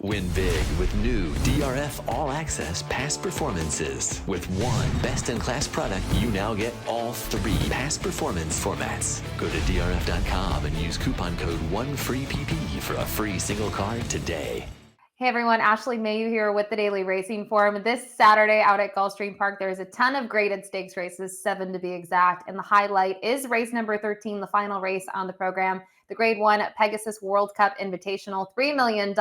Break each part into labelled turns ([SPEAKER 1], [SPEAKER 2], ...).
[SPEAKER 1] Win big with new DRF All Access past performances. With one best-in-class product, you now get all 3 past performance formats. Go to DRF.com and use coupon code 1FREEPP for a free single card today.
[SPEAKER 2] Hey everyone, Ashley Mailloux here with the Daily Racing Forum. This Saturday out at Gulfstream Park, there's a ton of graded stakes races, 7 to be exact. And the highlight is race number 13, the final race on the program. The Grade 1 Pegasus World Cup Invitational, $3 million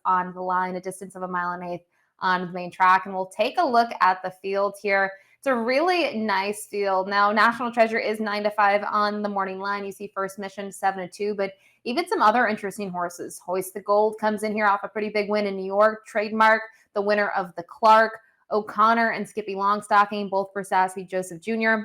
[SPEAKER 2] on the line, a distance of 1.1 miles on the main track. And we'll take a look at the field here. It's a really nice field. Now, National Treasure is 9-5 on the morning line. You see First Mission 7-2, but even some other interesting horses. Hoist the Gold comes in here off a pretty big win in New York. Trademark, the winner of the Clark. O'Connor and Skippy Longstocking, both for Sassy Joseph Jr.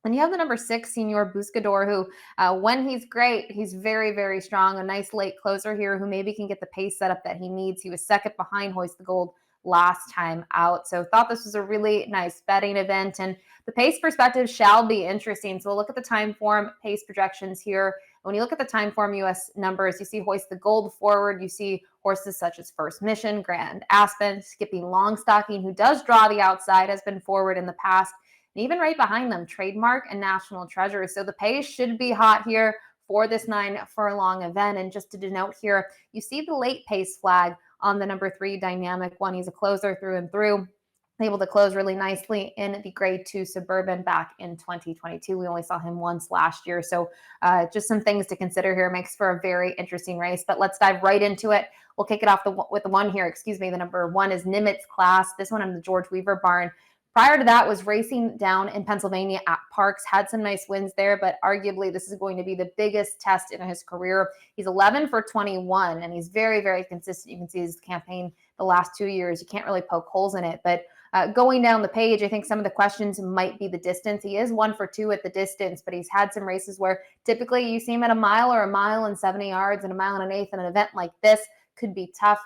[SPEAKER 2] And you have the number 6, Senor Buscador, who, when he's great, he's very, very strong. A nice late closer here who maybe can get the pace setup that he needs. He was second behind Hoist the Gold last time out. So thought this was a really nice betting event, and the pace perspective shall be interesting. So we'll look at the time form pace projections here. When you look at the time form US numbers, you see Hoist the Gold forward. You see horses such as First Mission, Grand Aspen, Skippy Longstocking, who does draw the outside, has been forward in the past. And even right behind them, Trademark and National Treasure. So the pace should be hot here for this 9 furlong event. And just to denote here, you see the late pace flag on the number 3 Dynamic One. He's a closer through and through, able to close really nicely in the Grade 2 Suburban back in 2022. We only saw him once last year. So just some things to consider here. Makes for a very interesting race, but let's dive right into it. We'll kick it off with the one here. The number 1 is Nimitz Class. This one in the George Weaver barn. Prior to that was racing down in Pennsylvania at Parks, had some nice wins there, but arguably this is going to be the biggest test in his career. He's 11 for 21, and he's very, very consistent. You can see his campaign the last 2 years. You can't really poke holes in it, but going down the page, I think some of the questions might be the distance. He is 1 for 2 at the distance, but he's had some races where typically you see him at a mile or 1 mile and 70 yards and 1 1/8 in an event like this could be tough.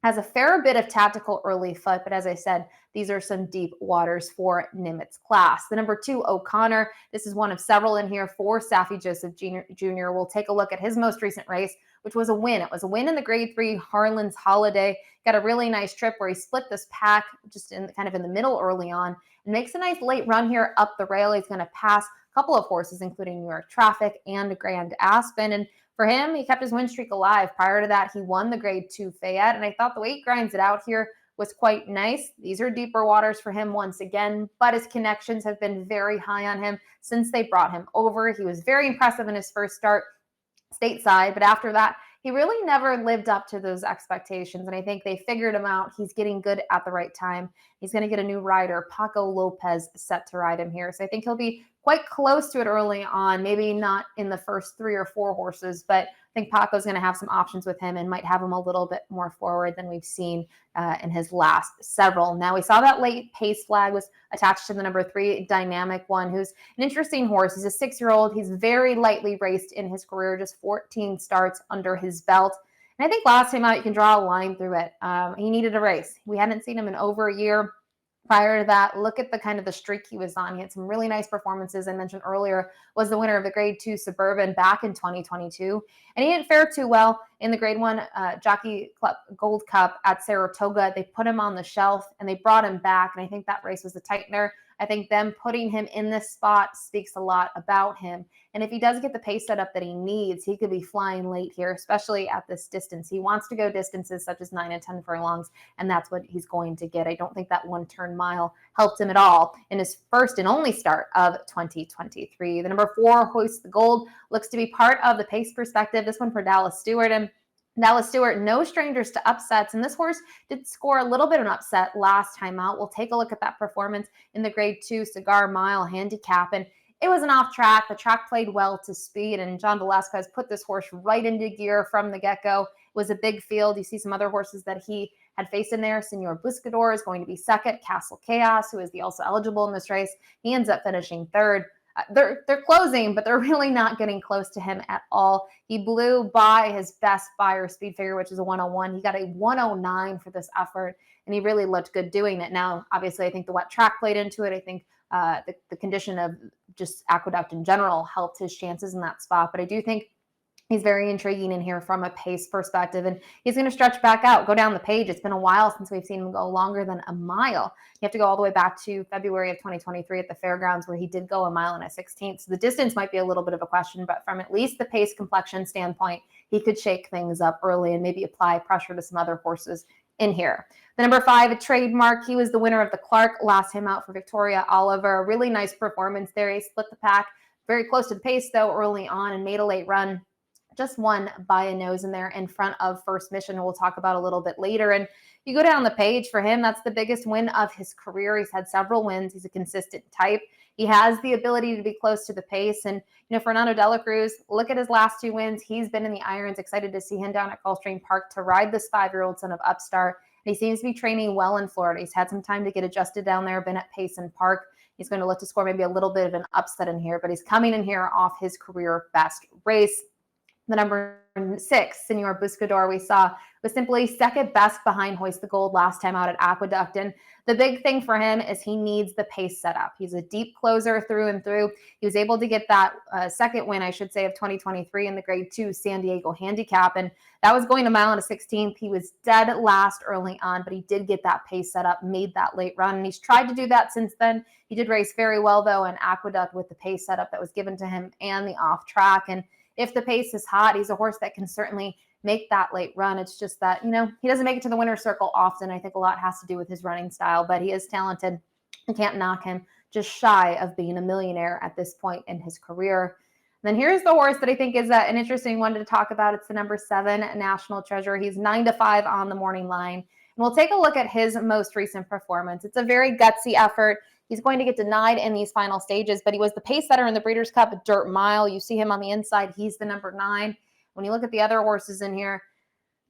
[SPEAKER 2] Has a fair bit of tactical early foot, but as I said, these are some deep waters for Nimitz Class. The number 2, O'Connor. This is one of several in here for Saffy Joseph Jr. We'll take a look at his most recent race, which was a win. It was a win in the Grade 3 Harlan's Holiday. Got a really nice trip where he split this pack just in kind of in the middle early on and makes a nice late run here up the rail. He's going to pass a couple of horses, including New York Traffic and Grand Aspen. And for him, he kept his win streak alive. Prior to that, he won the Grade 2 Fayette, and I thought the way he grinds it out here was quite nice. These are deeper waters for him once again, but his connections have been very high on him since they brought him over. He was very impressive in his first start stateside, but after that, he really never lived up to those expectations, and I think they figured him out. He's getting good at the right time. He's going to get a new rider, Paco Lopez, set to ride him here. So I think he'll be quite close to it early on, maybe not in the first 3 or 4 horses, but I think Paco's going to have some options with him and might have him a little bit more forward than we've seen in his last several. Now, we saw that late pace flag was attached to the number 3 Dynamic One, who's an interesting horse. He's a 6-year-old. He's very lightly raced in his career, just 14 starts under his belt. And I think last time out, you can draw a line through it. He needed a race. We hadn't seen him in over a year. Prior to that, look at the kind of the streak he was on. He had some really nice performances. I mentioned earlier, was the winner of the Grade 2 Suburban back in 2022. And he didn't fare too well in the Grade 1 Jockey Club Gold Cup at Saratoga. They put him on the shelf and they brought him back. And I think that race was a tightener. I think them putting him in this spot speaks a lot about him. And if he does get the pace set up that he needs, he could be flying late here, especially at this distance. He wants to go distances such as 9 and 10 furlongs, and that's what he's going to get. I don't think that 1-turn mile helped him at all in his first and only start of 2023. The number 4, Hoist the Gold, looks to be part of the pace perspective. This one for Dallas Stewart. And Dallas Stewart, no strangers to upsets, and this horse did score a little bit of an upset last time out. We'll take a look at that performance in the Grade 2 Cigar Mile Handicap, and it was an off track. The track played well to speed, and John Velasquez put this horse right into gear from the get-go. It was a big field. You see some other horses that he had faced in there. Senor Buscador is going to be second. Castle Chaos, who is the also eligible in this race, he ends up finishing third. They're closing, but they're really not getting close to him at all. He blew by his best buyer speed figure, which is a 101. He got a 109 for this effort, and he really looked good doing it. Now, obviously, I think the wet track played into it. I think the condition of just Aqueduct in general helped his chances in that spot. But I do think He's very intriguing in here from a pace perspective, and he's going to stretch back out, go down the page. It's been a while since we've seen him go longer than a mile. You have to go all the way back to February of 2023 at the fairgrounds where he did go 1.1 miles. So the distance might be a little bit of a question, but from at least the pace complexion standpoint, he could shake things up early and maybe apply pressure to some other horses in here. The number 5, Trademark. He was the winner of the Clark last time out for Victoria Oliver. A really nice performance there. He split the pack very close to the pace though early on and made a late run. Just won by a nose in there in front of First Mission, we'll talk about a little bit later. And you go down the page for him, that's the biggest win of his career. He's had several wins. He's a consistent type. He has the ability to be close to the pace. And, Fernando de la Cruz, look at his last 2 wins. He's been in the irons. Excited to see him down at Gulfstream Park to ride this 5-year-old son of Upstart. And he seems to be training well in Florida. He's had some time to get adjusted down there, been at pace and Park. He's going to look to score maybe a little bit of an upset in here, but he's coming in here off his career best race. The number 6, Senor Buscador, we saw was simply second best behind Hoist the Gold last time out at Aqueduct. And the big thing for him is he needs the pace set up. He's a deep closer through and through. He was able to get that second win, I should say, of 2023 in the Grade 2 San Diego Handicap. And that was going 1.1 miles. He was dead last early on, but he did get that pace set up, made that late run. And he's tried to do that since then. He did race very well, though, in Aqueduct with the pace setup that was given to him and the off track. And if the pace is hot, he's a horse that can certainly make that late run. It's just that, he doesn't make it to the winner's circle often. I think a lot has to do with his running style, but he is talented. You can't knock him. Just shy of being a millionaire at this point in his career. And then here's the horse that I think is an interesting one to talk about. It's the number 7, National Treasure. He's 9-5 on the morning line. And we'll take a look at his most recent performance. It's a very gutsy effort. He's going to get denied in these final stages, but he was the pace setter in the Breeders' Cup Dirt Mile. You see him on the inside. He's the number 9. When you look at the other horses in here,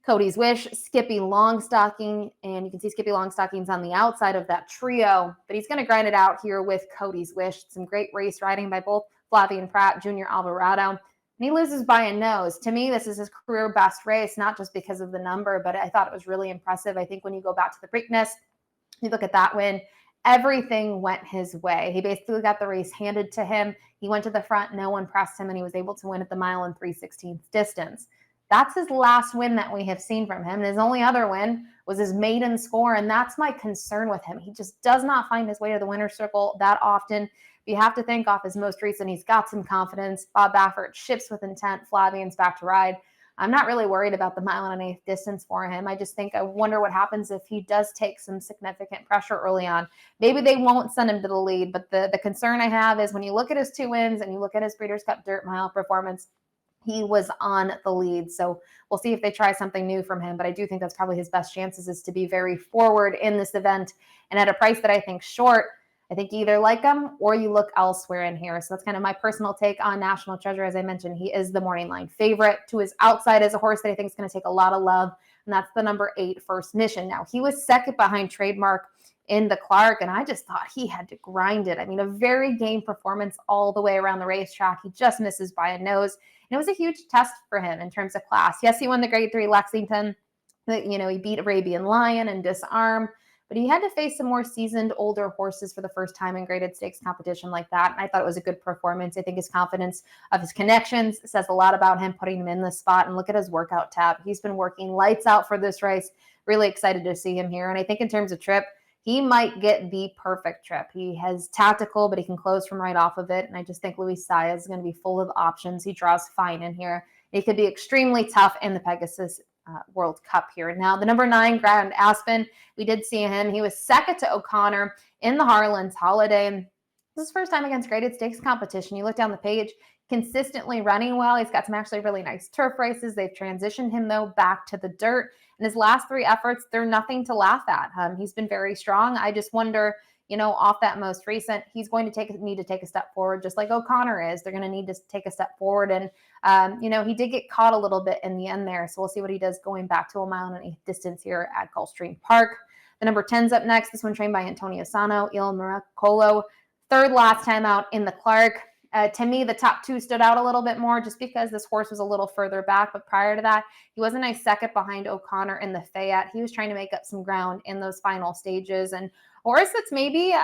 [SPEAKER 2] Cody's Wish, Skippy Longstocking, and you can see Skippy Longstocking's on the outside of that trio, but he's going to grind it out here with Cody's Wish. Some great race riding by both Flavien Prat, Junior Alvarado, and he loses by a nose. To me, this is his career best race, not just because of the number, but I thought it was really impressive. I think when you go back to the Preakness, you look at that win, everything went his way. He basically got the race handed to him. He went to the front, no one pressed him, and he was able to win at the 1.3 miles distance. That's his last win that we have seen from him. And his only other win was his maiden score, and that's my concern with him. He just does not find his way to the winner's circle that often. You have to think off his most recent, he's got some confidence. Bob Baffert ships with intent. Flavian's back to ride. I'm not really worried about the 1.1 distance for him. I just think I wonder what happens if he does take some significant pressure early on. Maybe they won't send him to the lead, but the concern I have is when you look at his 2 wins and you look at his Breeders' Cup Dirt Mile performance, he was on the lead. So we'll see if they try something new from him, but I do think that's probably his best chances is to be very forward in this event and at a price that I think short. I think you either like him or you look elsewhere in here. So that's kind of my personal take on National Treasure. As I mentioned, he is the morning line favorite. To his outside is a horse that I think is going to take a lot of love, and that's the number 8, First Mission. Now, he was second behind Trademark in the Clark, and I just thought he had to grind it. I mean, a very game performance all the way around the racetrack. He just misses by a nose, and it was a huge test for him in terms of class. Yes, he won the Grade 3 Lexington. He beat Arabian Lion and Disarm, but he had to face some more seasoned, older horses for the first time in graded stakes competition like that. And I thought it was a good performance. I think his confidence of his connections says a lot about him, putting him in this spot. And look at his workout tab. He's been working lights out for this race. Really excited to see him here. And I think in terms of trip, he might get the perfect trip. He has tactical, but he can close from right off of it. And I just think Luis Saez is going to be full of options. He draws fine in here. He could be extremely tough in the Pegasus World Cup here. Now, the number 9, Grand Aspen, we did see him. He was second to O'Connor in the Harlan's Holiday. And this is his first time against graded stakes competition. You look down the page, consistently running well. He's got some actually really nice turf races. They've transitioned him, though, back to the dirt. And his last 3 efforts, they're nothing to laugh at. He's been very strong. I just wonder, off that most recent, he's going to need to take a step forward, just like O'Connor is. They're going to need to take a step forward. And, he did get caught a little bit in the end there. So we'll see what he does going back to 1.1 miles distance here at Gulfstream Park. The number 10's up next. This one trained by Antonio Sano, Il Miracolo. Third last time out in the Clark. To me, the top 2 stood out a little bit more just because this horse was a little further back. But prior to that, he was a nice second behind O'Connor in the Fayette. He was trying to make up some ground in those final stages. And horse that's maybe,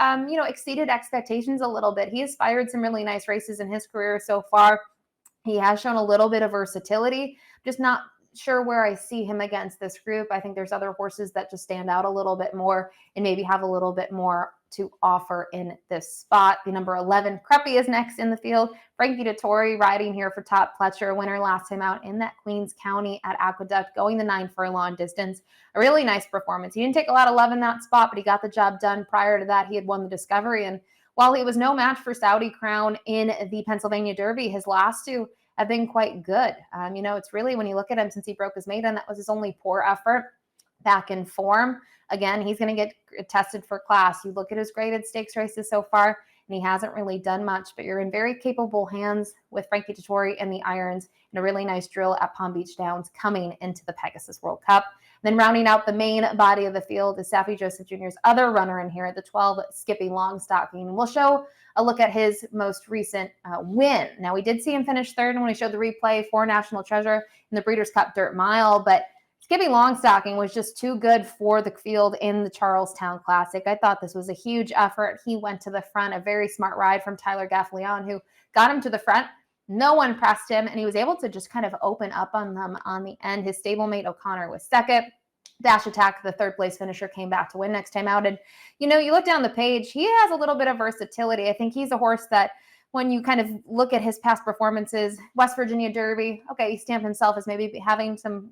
[SPEAKER 2] exceeded expectations a little bit. He has fired some really nice races in his career so far. He has shown a little bit of versatility, just not sure where I see him against this group. I think there's other horses that just stand out a little bit more and maybe have a little bit more to offer in this spot. The number 11 Creppy is next in the field. Frankie Dettori riding here for Top Pletcher, winner last time out in that Queens County at Aqueduct, going the 9 furlong distance. A really nice performance. He didn't take a lot of love in that spot, but he got the job done. Prior to that, he had won the Discovery, and while he was no match for Saudi Crown in the Pennsylvania Derby, his last two have been quite good. It's really, when you look at him since he broke his maiden, that was his only poor effort back in form. Again, he's going to get tested for class. You look at his graded stakes races so far, and he hasn't really done much, but you're in very capable hands with Frankie Dettori and the irons, and a really nice drill at Palm Beach Downs coming into the Pegasus World Cup. Then rounding out the main body of the field is Saffie Joseph Jr.'s other runner in here, the 12 Skippy Longstocking. And we'll show a look at his most recent win. Now, we did see him finish third when we showed the replay for National Treasure in the Breeders' Cup Dirt Mile, but Skippy Longstocking was just too good for the field in the Charlestown Classic. I thought this was a huge effort. He went to the front, a very smart ride from Tyler Gaffalion, who got him to the front. No one pressed him, and he was able to just kind of open up on them on the end. His stablemate O'Connor was second. Dash Attack, the third place finisher, came back to win next time out. And, you look down the page, he has a little bit of versatility. I think he's a horse that when you kind of look at his past performances, West Virginia Derby, okay, he stamped himself as maybe having some,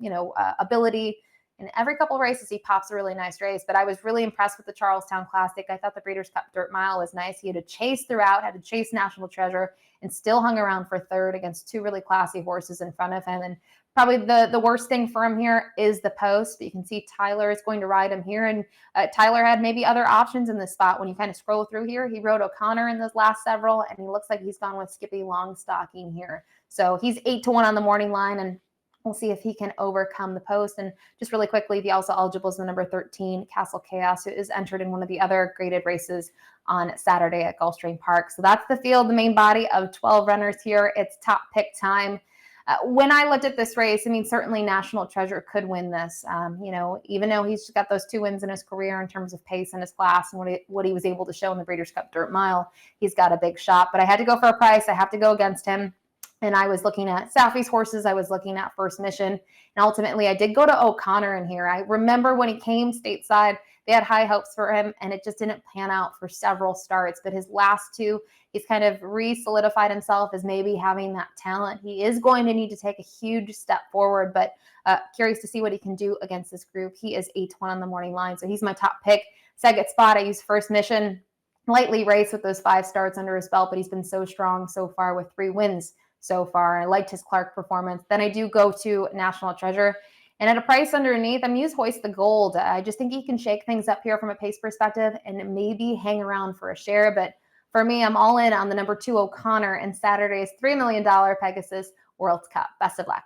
[SPEAKER 2] ability. In every couple of races, he pops a really nice race. But I was really impressed with the Charlestown Classic. I thought the Breeders' Cup Dirt Mile was nice. He had to chase throughout, had to chase National Treasure, and still hung around for third against two really classy horses in front of him. And probably the worst thing for him here is the post. But you can see Tyler is going to ride him here. And Tyler had maybe other options in this spot. When you kind of scroll through here, he rode O'Connor in those last several, and he looks like he's gone with Skippy Longstocking here. So he's 8-1 on the morning line, and we'll see if he can overcome the post. And just really quickly, the also eligible is the number 13, Castle Chaos, who is entered in one of the other graded races on Saturday at Gulfstream Park. So that's the field, the main body of 12 runners here. It's top pick time. When I looked at this race, certainly National Treasure could win this. Even though he's got those 2 wins in his career in terms of pace in his class and what he was able to show in the Breeders' Cup Dirt Mile, he's got a big shot. But I had to go for a price. I have to go against him. And I was looking at Saffie's horses. I was looking at First Mission. And ultimately, I did go to O'Connor in here. I remember when he came stateside, they had high hopes for him, and it just didn't pan out for several starts. But his last two, he's kind of re-solidified himself as maybe having that talent. He is going to need to take a huge step forward, but curious to see what he can do against this group. He is 8-1 on the morning line, so he's my top pick. Second spot, I use First Mission. Lightly raced with those 5 starts under his belt, but he's been so strong so far with 3 wins so far. I liked his Clark performance. Then I do go to National Treasure. And at a price underneath, I'm use Hoist the Gold. I just think he can shake things up here from a pace perspective and maybe hang around for a share. But for me, I'm all in on the number 2 O'Connor and Saturday's $3 million Pegasus World Cup. Best of luck.